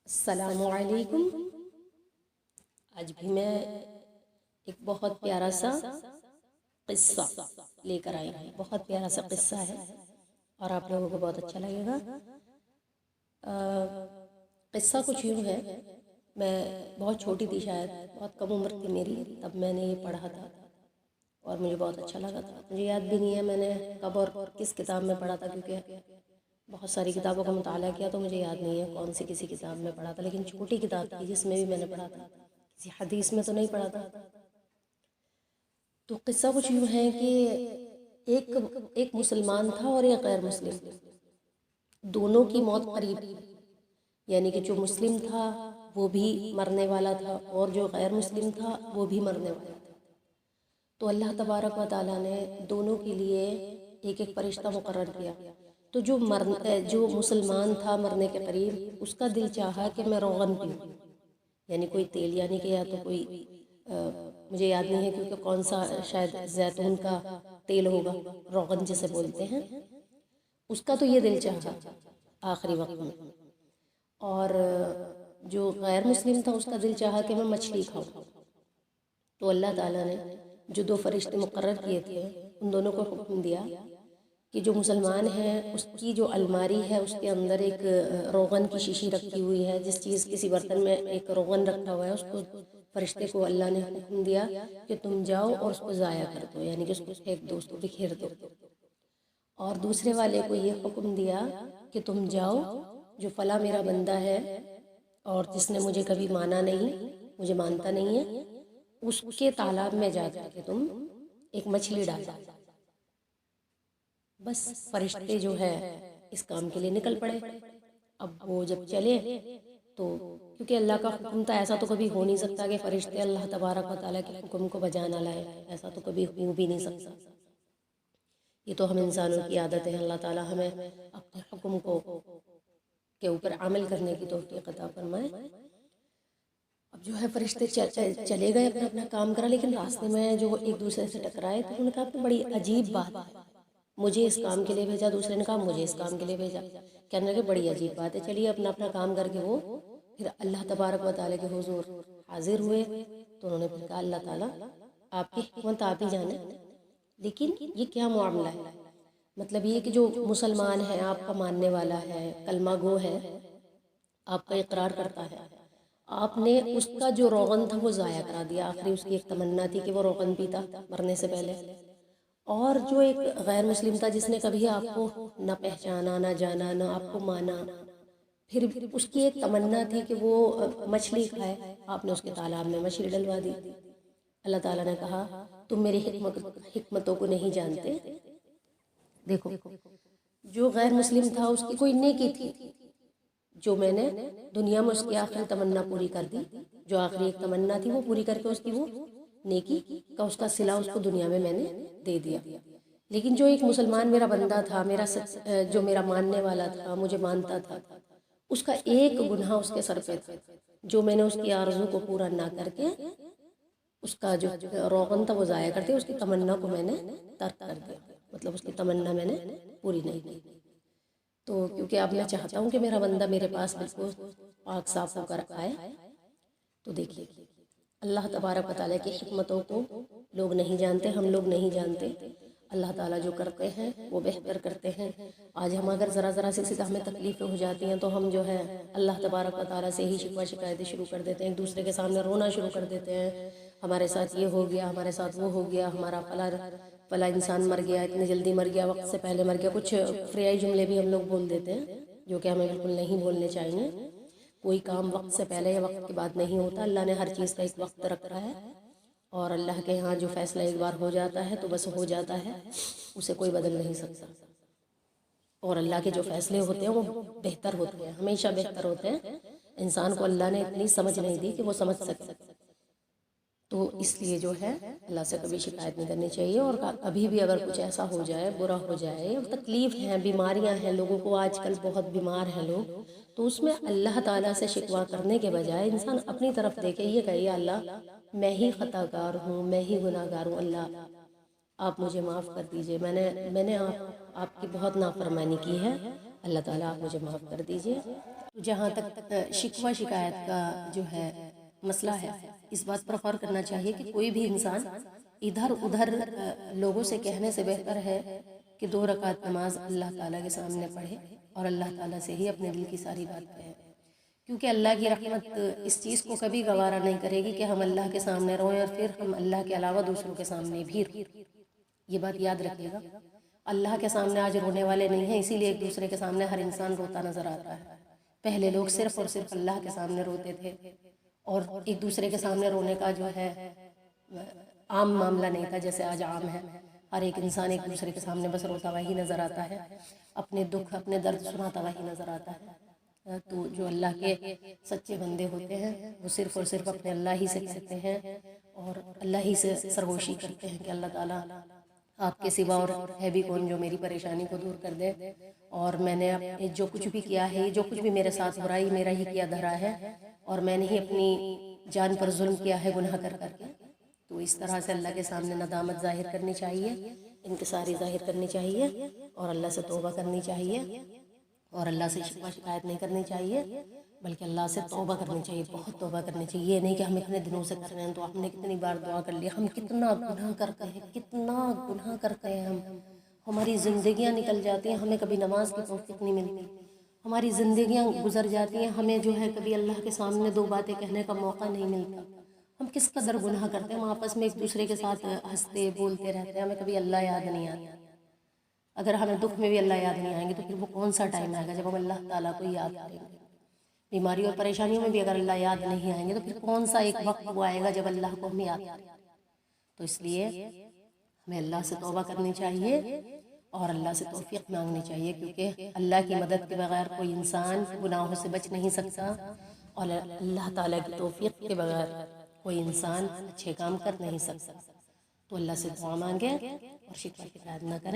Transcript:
السلام علیکم۔ آج بھی میں ایک بہت پیارا سا قصہ لے کر آئی ہوں۔ بہت پیارا سا قصہ ہے اور آپ لوگوں کو بہت اچھا لگے گا۔ قصہ کچھ یوں ہے، میں بہت چھوٹی تھی، شاید بہت کم عمر تھی میری، تب میں نے یہ پڑھا تھا اور مجھے بہت اچھا لگا تھا۔ مجھے یاد بھی نہیں ہے میں نے کب اور کس کتاب میں پڑھا تھا، کیونکہ بہت ساری کتابوں کا مطالعہ کیا تو مجھے یاد نہیں ہے کون سی کسی کتاب میں پڑھا تھا، لیکن چھوٹی کتاب تھی جس میں بھی میں نے پڑھا تھا، کسی حدیث میں تو نہیں پڑھا تھا۔ تو قصہ کچھ یوں ہے کہ ایک مسلمان تھا اور ایک غیر مسلم، دونوں کی موت قریب تھی، یعنی کہ جو مسلم تھا وہ بھی مرنے والا تھا اور جو غیر مسلم تھا وہ بھی مرنے والا تھا۔ تو اللہ تبارک و تعالیٰ نے دونوں کے لیے ایک ایک فرشتہ مقرر کیا۔ تو جو مسلمان تھا مرنے کے قریب، اس کا دل چاہا کہ میں روغن پیوں، یعنی کوئی تیل، یعنی کہ یا تو کوئی مجھے یاد نہیں ہے کیونکہ کون سا، شاید زیتون کا تیل ہوگا، روغن جسے بولتے ہیں، اس کا تو یہ دل چاہا آخری وقت میں۔ اور جو غیر مسلم تھا اس کا دل چاہا کہ میں مچھلی کھاؤں۔ تو اللہ تعالیٰ نے جو دو فرشتے مقرر کیے تھے ان دونوں کو حکم دیا کہ جو مسلمان ہے اس کی جو الماری ہے اس کے اندر ایک روغن کی شیشی رکھی ہوئی ہے، کسی برتن میں ایک روغن رکھا ہوا ہے، اس کو فرشتے کو اللہ نے حکم دیا کہ تم جاؤ اور اس کو ضائع کر دو، یعنی کہ اس کو پھینک دو، اس کو بکھیر دو۔ اور دوسرے والے کو یہ حکم دیا کہ تم جاؤ، جو فلاں میرا بندہ ہے اور جس نے مجھے کبھی مانا نہیں، مجھے مانتا نہیں ہے، اس کے تالاب میں جا کر کے تم ایک مچھلی ڈالا۔ بس فرشتے جو ہے اس کام کے لیے نکل پڑے۔ اب وہ جب چلے تو کیونکہ اللہ کا حکم تھا، ایسا تو کبھی ہو نہیں سکتا کہ فرشتے اللہ تبارک و تعالیٰ کے حکم کو بجا نہ لائے، ایسا تو کبھی ہو بھی نہیں سکتا۔ یہ تو ہم انسانوں کی عادت ہے، اللہ تعالیٰ ہمیں اپنے حکم کے اوپر عمل کرنے کی توفیق عطا فرمائے۔ اب جو ہے فرشتے چلے گئے، اپنا اپنا کام کرا، لیکن راستے میں جو ایک دوسرے سے ٹکرائے تو انہوں نے کہا کہ بڑی عجیب بات ہے، مجھے اس کام کے لیے بھیجا، دوسرے نے کہا مجھے اس کام کے لیے بھیجا۔ کہنے لگے بڑی عجیب بات ہے، چلیے اپنا اپنا کام کر کے وہ پھر اللہ تبارک و تعالیٰ کے حضور حاضر ہوئے۔ تو انہوں نے پھر کہا اللہ تعالیٰ آپ کی حکمت آپ ہی جانے، لیکن یہ کیا معاملہ ہے؟ مطلب یہ کہ جو مسلمان ہے، آپ کا ماننے والا ہے، کلمہ گو ہے، آپ کا اقرار کرتا ہے، آپ نے اس کا جو روغن تھا وہ ضائع کرا دیا۔ آخری اس کی ایک تمنا تھی کہ وہ روغن پیتا مرنے سے پہلے۔ اور جو ایک غیر مسلم تھا جس نے کبھی آپ کو نہ پہچانا، نہ جانا، نہ آپ کو مانا، پھر اس کی ایک تمنا تھی کہ وہ مچھلی کھائے، آپ نے اس کے تالاب میں مچھلی ڈلوا دی۔ اللہ تعالیٰ نے کہا تم میری حکمتوں کو نہیں جانتے۔ دیکھو، جو غیر مسلم تھا اس کی کوئی نیکی تھی جو میں نے دنیا میں اس کی آخری تمنا پوری کر دی، جو آخری ایک تمنا تھی وہ پوری کر کے اس کی وہ نیکی کا اس کا صلہ اس کو دنیا میں نے دے دیا۔ لیکن جو ایک مسلمان میرا بندہ تھا، جو میرا ماننے والا تھا، مجھے مانتا تھا، اس کا ایک گناہ اس کے سر پہ تھا، جو میں نے اس کی آرزو کو پورا نہ کر کے اس کا جو روغن تھا وہ ضائع کر دیا، اس کی تمنا کو میں نے ترک کر دیا، مطلب اس کی تمنا میں نے پوری نہیں کی۔ تو کیونکہ اب میں چاہتا ہوں کہ میرا بندہ میرے پاس بالکل پاک صاف ہو کر آئے۔ تو دیکھیے اللہ تبارک و تعالیٰ کی حکمتوں کو لوگ نہیں جانتے، ہم لوگ نہیں جانتے۔ اللہ تعالیٰ جو کرتے ہیں وہ بہتر کرتے ہیں۔ آج ہم اگر ذرا سی ہمیں تکلیفیں ہو جاتی ہیں تو ہم جو ہے اللہ تبارک و تعالیٰ سے ہی شکوہ شکایتیں شروع کر دیتے ہیں، ایک دوسرے کے سامنے رونا شروع کر دیتے ہیں، ہمارے ساتھ یہ ہو گیا، ہمارے ساتھ وہ ہو گیا، ہمارا فلاں انسان مر گیا، اتنی جلدی مر گیا، وقت سے پہلے مر گیا۔ کچھ فریائی جملے بھی ہم لوگ بول دیتے ہیں جو کہ ہمیں بالکل نہیں بولنے چاہیے۔ کوئی کام وقت سے پہلے یا وقت کے بعد نہیں ہوتا، اللہ نے ہر چیز کا ایک وقت رکھا ہے، اور اللہ کے ہاں جو فیصلہ ایک بار ہو جاتا ہے تو بس ہو جاتا ہے، اسے کوئی بدل نہیں سکتا۔ اور اللہ کے جو فیصلے ہوتے ہیں وہ بہتر ہوتے ہیں، ہمیشہ بہتر ہوتے ہیں۔ انسان کو اللہ نے اتنی سمجھ نہیں دی کہ وہ سمجھ سکے، تو اس لیے جو ہے اللہ سے کبھی شکایت نہیں کرنی چاہیے۔ اور کبھی بھی اگر کچھ ایسا ہو جائے، برا ہو جائے، تکلیف ہیں، بیماریاں ہیں، لوگوں کو آج کل بہت بیمار ہیں لوگ، تو اس میں اللہ تعالیٰ سے شکوہ کرنے کے بجائے انسان اپنی طرف دیکھے، یہ کہے یا اللہ میں ہی خطا کار ہوں، میں ہی گناہ گار ہوں، اللہ آپ مجھے معاف کر دیجئے، میں نے آپ کی بہت نافرمانی کی ہے، اللہ تعالیٰ آپ مجھے معاف کر دیجئے۔ تو جہاں تک شکوہ شکایت کا جو ہے مسئلہ ہے، اس بات پر غور کرنا چاہیے کہ کوئی بھی انسان ادھر ادھر لوگوں سے کہنے سے بہتر ہے کہ 2 رکعت نماز اللہ تعالیٰ کے سامنے پڑھے اور اللہ تعالیٰ سے ہی اپنے دل کی ساری بات کہے، کیونکہ اللہ کی رحمت اس چیز کو کبھی گوارا نہیں کرے گی کہ ہم اللہ کے سامنے روئیں اور پھر ہم اللہ کے علاوہ دوسروں کے سامنے بھی روئیں۔ یہ بات یاد رکھیے گا، اللہ کے سامنے آج رونے والے نہیں ہیں، اسی لیے ایک دوسرے کے سامنے ہر انسان روتا نظر آتا ہے۔ پہلے لوگ صرف اور صرف اللہ کے سامنے روتے تھے اور ایک دوسرے کے سامنے رونے کا جو ہے عام معاملہ نہیں تھا جیسے آج عام ہے۔ ہر ایک انسان ایک دوسرے کے سامنے بس روتا وہی نظر آتا ہے، اپنے دکھ اپنے درد سناتا وہی نظر آتا ہے۔ تو جو اللہ کے سچے بندے ہوتے ہیں وہ صرف اور صرف اپنے اللہ ہی سے کہتے ہیں اور اللہ ہی سے سرگوشی کرتے ہیں کہ اللہ تعالیٰ آپ کے سوا اور ہے بھی کون جو میری پریشانی کو دور کر دے، اور میں نے جو کچھ بھی کیا ہے، جو کچھ بھی میرے ساتھ ہو رہا ہے میرا ہی کیا دھرا ہے، اور میں نے ہی اپنی جان پر ظلم کیا ہے گناہ کر کر کے۔ تو اس طرح سے اللہ کے سامنے ندامت ظاہر کرنی چاہیے، انکساری ظاہر کرنی چاہیے اور اللہ سے توبہ کرنی چاہیے اور اللہ سے شکوہ شکایت نہیں کرنی چاہیے، بلکہ اللہ سے توبہ کرنی چاہیے، بہت توبہ کرنی چاہیے۔ یہ نہیں کہ ہم اتنے دنوں سے کر رہے ہیں تو ہم نے کتنی بار دعا کر لیا، ہم کتنا گناہ کرتے ہیں، کتنا گناہ کرتے ہیں ہم، ہماری زندگیاں نکل جاتی ہیں، ہمیں کبھی نماز کی توفیق نہیں ملتی، ہماری زندگیاں گزر جاتی ہیں، ہمیں جو ہے کبھی اللہ کے سامنے 2 باتیں کہنے کا موقع نہیں ملتا۔ ہم کس قدر گناہ کرتے ہیں، ہم آپس میں ایک دوسرے کے ساتھ ہنستے بولتے رہتے ہیں، ہمیں کبھی اللہ یاد نہیں آتا۔ اگر ہمیں دکھ میں بھی اللہ یاد نہیں آئیں گے تو پھر وہ کون سا ٹائم آئے گا جب ہم اللہ تعالیٰ کو یاد کریں گے؟ بیماری اور پریشانیوں میں بھی اگر اللہ یاد نہیں آئیں گے تو پھر کون سا ایک وقت وہ آئے گا جب اللہ کو ہم یاد کریں؟ تو اس لیے ہمیں اللہ سے توبہ کرنی چاہیے اور اللہ سے توفیق مانگنی چاہیے، کیونکہ اللہ کی مدد کے بغیر کوئی انسان گناہوں سے بچ نہیں سکتا اور اللہ تعالیٰ کی توفیق کے بغیر کوئی انسان اچھے کام کر نہیں سکتا۔ تو اللہ سے دعا مانگیں اور شکوہ شکایت نہ کریں۔